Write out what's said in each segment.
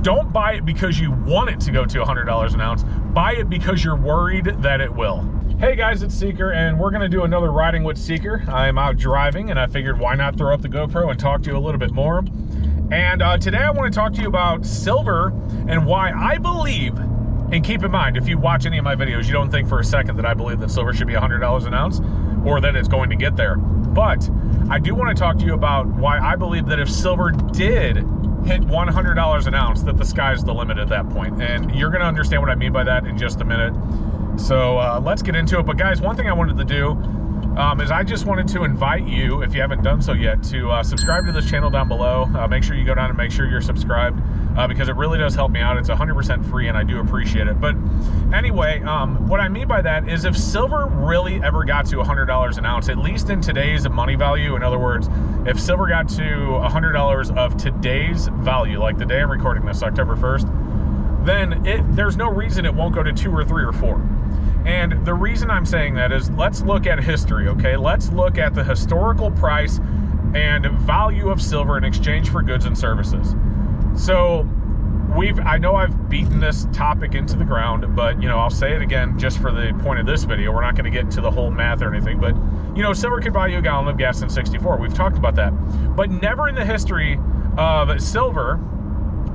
Don't buy it because you want it to go to $100 an ounce. Buy it because you're worried that it will. Hey guys, it's Seeker, and we're gonna do another Riding with Seeker. I'm out driving, and I figured why not throw up the GoPro and talk to you a little bit more. And today I want to talk to you about silver and why I believe, and keep in mind, if you watch any of my videos, you don't think for a second that I believe that silver should be $100 an ounce or that it's going to get there. But I do want to talk to you about why I believe that if silver did hit $100 an ounce, that the sky's the limit at that point. And you're going to understand what I mean by that in just a minute. So let's get into it. But guys, one thing I wanted to do is I just wanted to invite you, if you haven't done so yet, to subscribe to this channel down below. Make sure you go down and make sure you're subscribed because it really does help me out. It's 100% free and I do appreciate it. But anyway, what I mean by that is if silver really ever got to $100 an ounce, at least in today's money value, in other words, if silver got to $100 of today's value, like the day I'm recording this, October 1st, then there's no reason it won't go to 2 or 3 or 4. And the reason I'm saying that is let's look at history, okay? Let's look at the historical price and value of silver in exchange for goods and services. So I know I've beaten this topic into the ground, but you know, I'll say it again just for the point of this video. We're not going to get into the whole math or anything, but you know, silver could buy you a gallon of gas in '64. We've talked about that. But never in the history of silver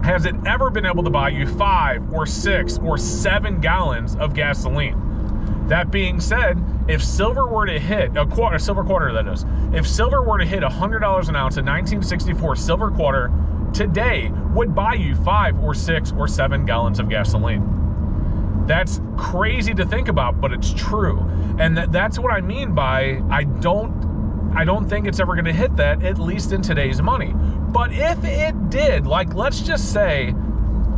has it ever been able to buy you 5 or 6 or 7 gallons of gasoline. That being said, if silver were to hit a silver quarter, that is, if silver were to hit $100 an ounce, a 1964 silver quarter today would buy you 5 or 6 or 7 gallons of gasoline. That's crazy to think about, but it's true. And that's what I mean by I don't think it's ever going to hit that, at least in today's money. But if it did, like let's just say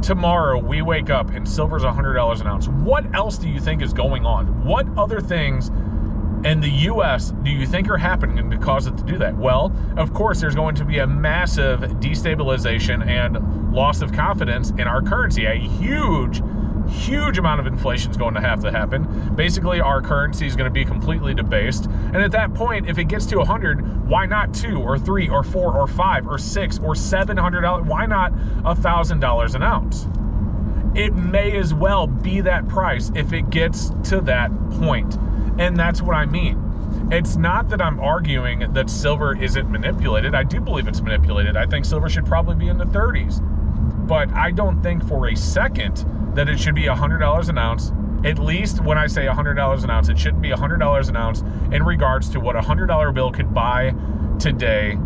tomorrow we wake up and silver's $100 an ounce, what else do you think is going on? What other things in the US do you think are happening to cause it to do that? Well, of course, there's going to be a massive destabilization and loss of confidence in our currency. A huge amount of inflation is going to have to happen. Basically, our currency is going to be completely debased. And at that point, if it gets to 100, why not 2 or 3 or 4 or 5 or 6 or $700? Why not $1,000 an ounce? It may as well be that price if it gets to that point. And that's what I mean. It's not that I'm arguing that silver isn't manipulated. I do believe it's manipulated. I think silver should probably be in the 30s. But I don't think for a second that it should be $100 an ounce. At least when I say $100 an ounce, it shouldn't be $100 an ounce in regards to what a $100 bill could buy today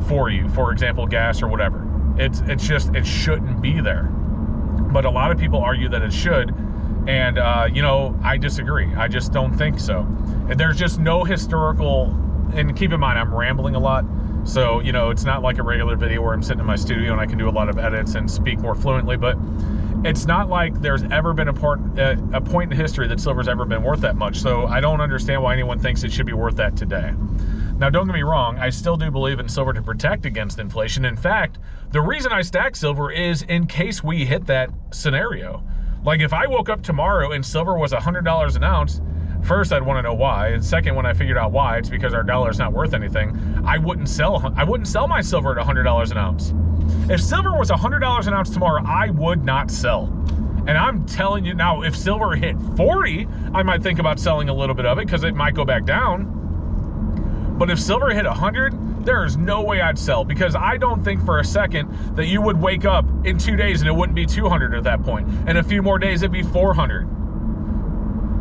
for you. For example, gas or whatever. It shouldn't be there. But a lot of people argue that it should. And, you know, I disagree. I just don't think so. There's just no historical, and keep in mind, I'm rambling a lot. So, you know, it's not like a regular video where I'm sitting in my studio and I can do a lot of edits and speak more fluently, but it's not like there's ever been a point in history that silver's ever been worth that much. So I don't understand why anyone thinks it should be worth that today. Now, don't get me wrong, I still do believe in silver to protect against inflation. In fact, the reason I stack silver is in case we hit that scenario. Like if I woke up tomorrow and silver was $100 an ounce, first I'd want to know why, and second, when I figured out why, it's because our dollar's not worth anything. I wouldn't sell my silver at $100 an ounce. If silver was $100 an ounce tomorrow, I would not sell. And I'm telling you now, if silver hit 40, I might think about selling a little bit of it because it might go back down. But if silver hit 100, there is no way I'd sell, because I don't think for a second that you would wake up in 2 days and it wouldn't be 200 at that point. And a few more days, it'd be 400.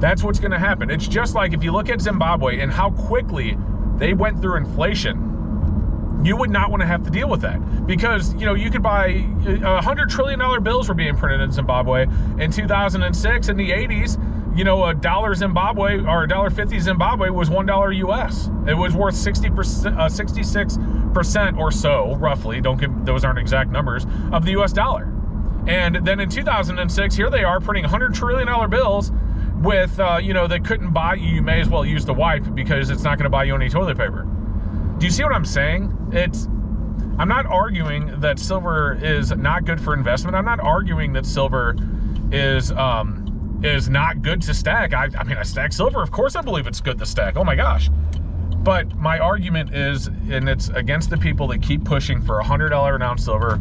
That's what's going to happen. It's just like if you look at Zimbabwe and how quickly they went through inflation, you would not want to have to deal with that, because, you know, you could buy $100 trillion bills were being printed in Zimbabwe in 2006. In the 80s, you know, $1 Zimbabwe or $1.50 Zimbabwe was $1 US. It was worth 66% or so, roughly. Those aren't exact numbers, of the US dollar. And then in 2006, here they are printing $100 trillion bills with, you know, they couldn't buy you. You may as well use the wipe because it's not going to buy you any toilet paper. Do you see what I'm saying? I'm not arguing that silver is not good for investment. I'm not arguing that silver is not good to stack. I mean, I stack silver. Of course I believe it's good to stack. Oh my gosh. But my argument is, and it's against the people that keep pushing for $100 an ounce silver,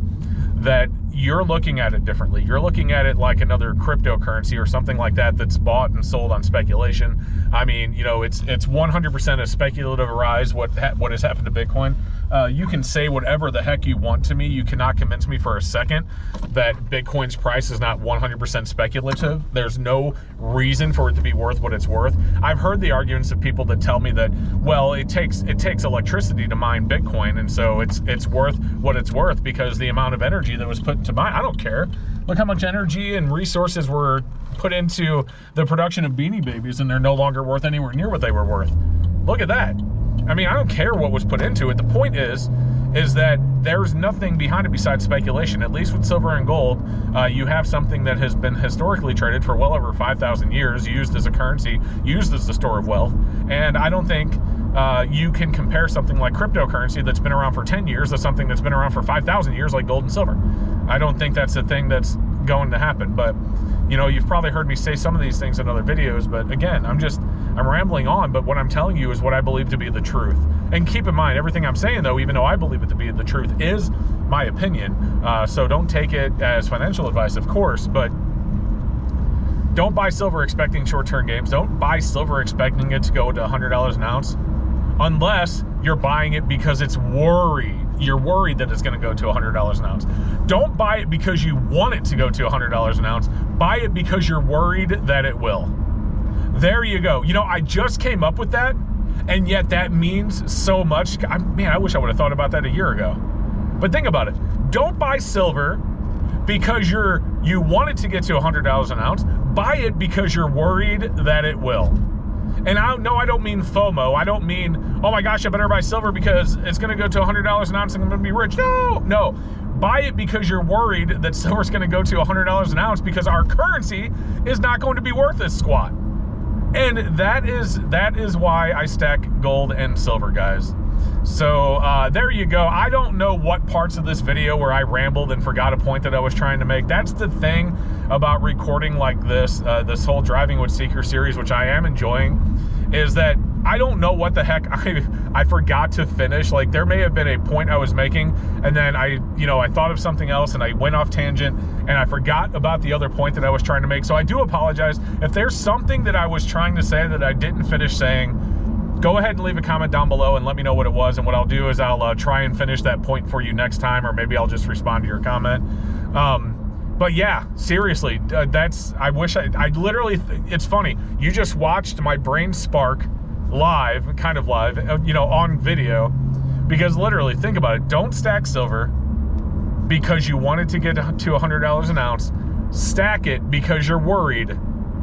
that you're looking at it differently. You're looking at it like another cryptocurrency or something like that that's bought and sold on speculation. I mean, you know, it's 100% a speculative rise what has happened to Bitcoin. You can say whatever the heck you want to me. You cannot convince me for a second that Bitcoin's price is not 100% speculative. There's no reason for it to be worth what it's worth. I've heard the arguments of people that tell me that, well, it takes electricity to mine Bitcoin, and so it's worth what it's worth because the amount of energy that was put into mine. I don't care. Look how much energy and resources were put into the production of Beanie Babies, and they're no longer worth anywhere near what they were worth. Look at that. I mean, I don't care what was put into it. The point is that there's nothing behind it besides speculation. At least with silver and gold, you have something that has been historically traded for well over 5,000 years, used as a currency, used as the store of wealth. And I don't think you can compare something like cryptocurrency that's been around for 10 years to something that's been around for 5,000 years like gold and silver. I don't think that's a thing that's going to happen. But, you know, you've probably heard me say some of these things in other videos, but again, I'm rambling on, but what I'm telling you is what I believe to be the truth. And keep in mind, everything I'm saying, though, even though I believe it to be the truth, is my opinion. So don't take it as financial advice, of course, but don't buy silver expecting short-term gains. Don't buy silver expecting it to go to $100 an ounce, unless you're buying it because it's worried. You're worried that it's going to go to $100 an ounce. Don't buy it because you want it to go to $100 an ounce. Buy it because you're worried that it will. There you go. You know, I just came up with that, and yet that means so much. Man, I wish I would have thought about that a year ago. But think about it. Don't buy silver because you want it to get to $100 an ounce. Buy it because you're worried that it will. And I don't mean FOMO. I don't mean, oh my gosh, I better buy silver because it's going to go to $100 an ounce and I'm going to be rich. No. Buy it because you're worried that silver's going to go to $100 an ounce because our currency is not going to be worth this squat. And that is why I stack gold and silver, guys. So there you go. I don't know what parts of this video where I rambled and forgot a point that I was trying to make. That's the thing about recording like this, this whole Driving with Seeker series, which I am enjoying, is that I don't know what the heck I forgot to finish. Like, there may have been a point I was making, and then I thought of something else and I went off tangent and I forgot about the other point that I was trying to make. So I do apologize. If there's something that I was trying to say that I didn't finish saying, go ahead and leave a comment down below and let me know what it was. And what I'll do is I'll try and finish that point for you next time, or maybe I'll just respond to your comment. But yeah, seriously, I literally, it's funny. You just watched my brain spark live, kind of live, on video, because literally, think about it. Don't stack silver because you want it to get to $100 an ounce. Stack it because you're worried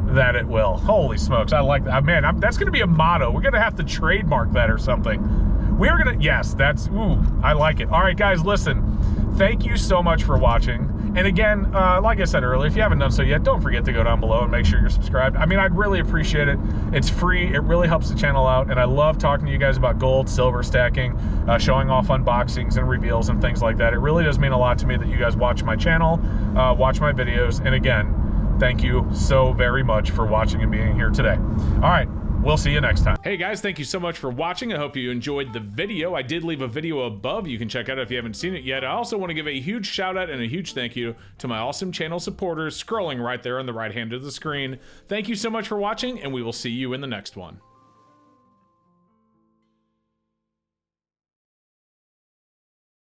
that it will. Holy smokes, I like that. Man, that's going to be a motto. We're going to have to trademark that or something. We're going to, yes, I like it. All right, guys, listen, thank you so much for watching. And again, like I said earlier, if you haven't done so yet, don't forget to go down below and make sure you're subscribed. I mean, I'd really appreciate it. It's free. It really helps the channel out. And I love talking to you guys about gold, silver, stacking, showing off unboxings and reveals and things like that. It really does mean a lot to me that you guys watch my channel, watch my videos. And again, thank you so very much for watching and being here today. All right. We'll see you next time. Hey guys, thank you so much for watching. I hope you enjoyed the video. I did leave a video above you can check out if you haven't seen it yet. I also want to give a huge shout out and a huge thank you to my awesome channel supporters scrolling right there on the right hand of the screen. Thank you so much for watching, and we will see you in the next one.